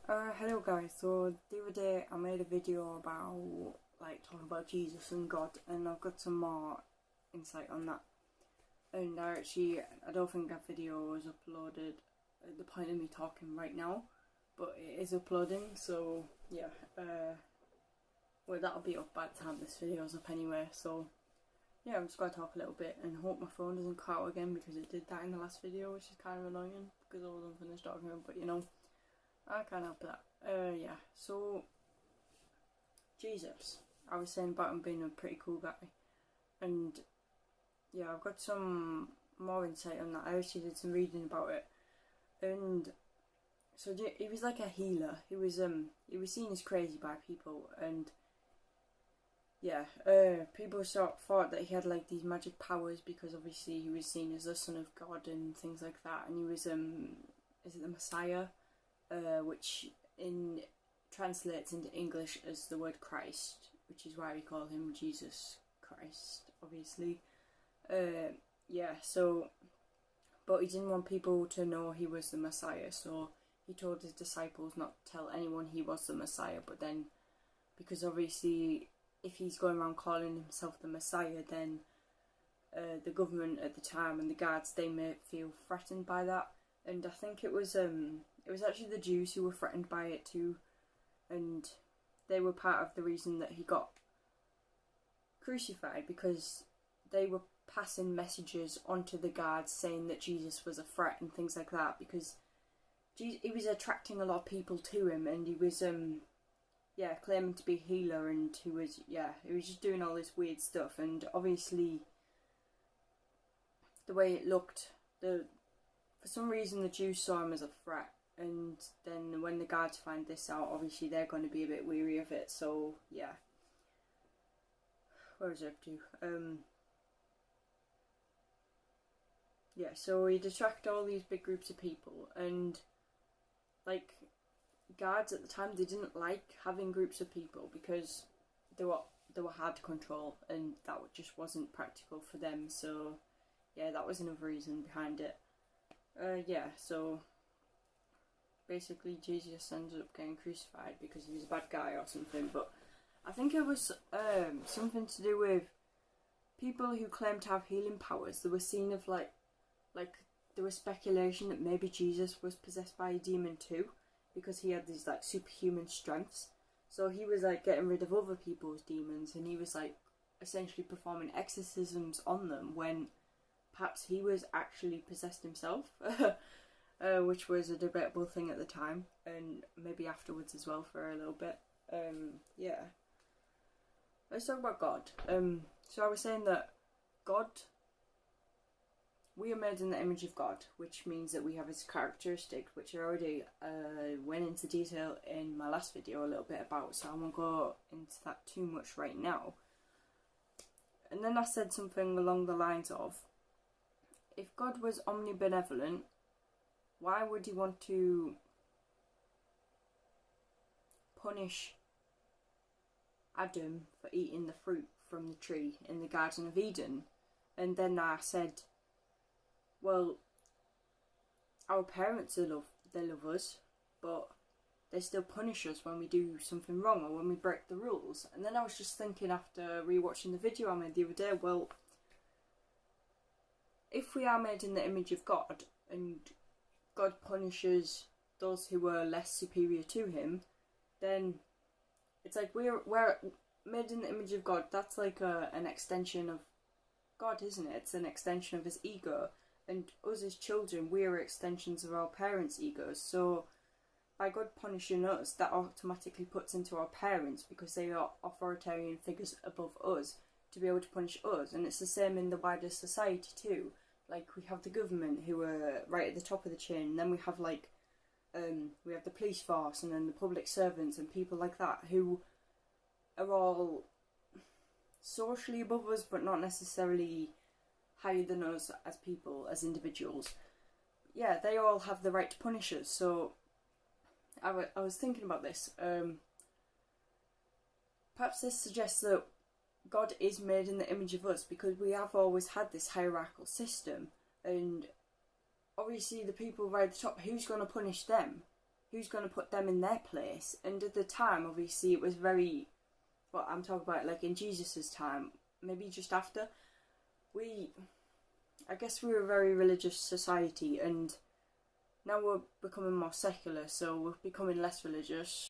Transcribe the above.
Hello guys, so the other day I made a video about talking about Jesus and God, and I've got some more insight on that. And I don't think that video was uploaded at the point of me talking right now, but it is uploading, so yeah, well, that'll be up by the time this video's up anyway, so yeah, I'm just going to talk a little bit and hope my phone doesn't cut out again, because it did that in the last video, which is kind of annoying because I wasn't finished talking, but you know, I can't help that. Yeah, so Jesus, I was saying about him being a pretty cool guy, and yeah, I've got some more insight on that. I actually did some reading about it, and so he was like a healer. He was seen as crazy by people, and yeah, people thought that he had like these magic powers because obviously he was seen as the son of God and things like that, and he was is it the Messiah? Which translates into English as the word Christ, which is why we call him Jesus Christ, obviously. Yeah, so, but he didn't want people to know he was the Messiah, so he told his disciples not to tell anyone he was the Messiah, but then, because obviously, if he's going around calling himself the Messiah, then the government at the time and the guards, they may feel threatened by that, and I think it was actually the Jews who were threatened by it too, and they were part of the reason that he got crucified, because they were passing messages onto the guards saying that Jesus was a threat and things like that, because he was attracting a lot of people to him, and he was claiming to be a healer, and he was just doing all this weird stuff, and obviously the way it looked, for some reason the Jews saw him as a threat. And then when the guards find this out, obviously they're going to be a bit weary of it, so yeah. Where was I up to? Yeah, so he'd attract all these big groups of people, and like, guards at the time, they didn't like having groups of people because they were hard to control, and that just wasn't practical for them, so yeah, that was another reason behind it. Yeah, so basically Jesus ended up getting crucified because he was a bad guy or something, but I think it was something to do with people who claimed to have healing powers. They were seen of like there was speculation that maybe Jesus was possessed by a demon too, because he had these like superhuman strengths. So he was like getting rid of other people's demons, and he was like essentially performing exorcisms on them when perhaps he was actually possessed himself. Which was a debatable thing at the time, and maybe afterwards as well for a little bit. Yeah. Let's talk about God. So I was saying that God, we are made in the image of God, which means that we have his characteristics, which I already went into detail in my last video a little bit about, so I won't go into that too much right now. And then I said something along the lines of, if God was omnibenevolent, why would he want to punish Adam for eating the fruit from the tree in the Garden of Eden? And then I said, well, our parents, they love us, but they still punish us when we do something wrong or when we break the rules. And then I was just thinking, after rewatching the video I made the other day, well, if we are made in the image of God, and God punishes those who were less superior to him, then it's like we're made in the image of God. That's like an extension of God, isn't it? It's an extension of his ego, and us as children, we are extensions of our parents' egos. So by God punishing us, that automatically puts into our parents, because they are authoritarian figures above us, to be able to punish us. And it's the same in the wider society too. Like, we have the government, who are right at the top of the chain, and then we have like we have the police force, and then the public servants and people like that, who are all socially above us but not necessarily higher than us as people, as individuals. Yeah, they all have the right to punish us. So I was thinking about this. Perhaps this suggests that God is made in the image of us, because we have always had this hierarchical system, and obviously the people right at the top, who's going to punish them? who's going to put them in their place? And at the time, obviously, it was very, well, I'm talking about like in Jesus's time, maybe just after, I guess we were a very religious society, and now we're becoming more secular, so we're becoming less religious.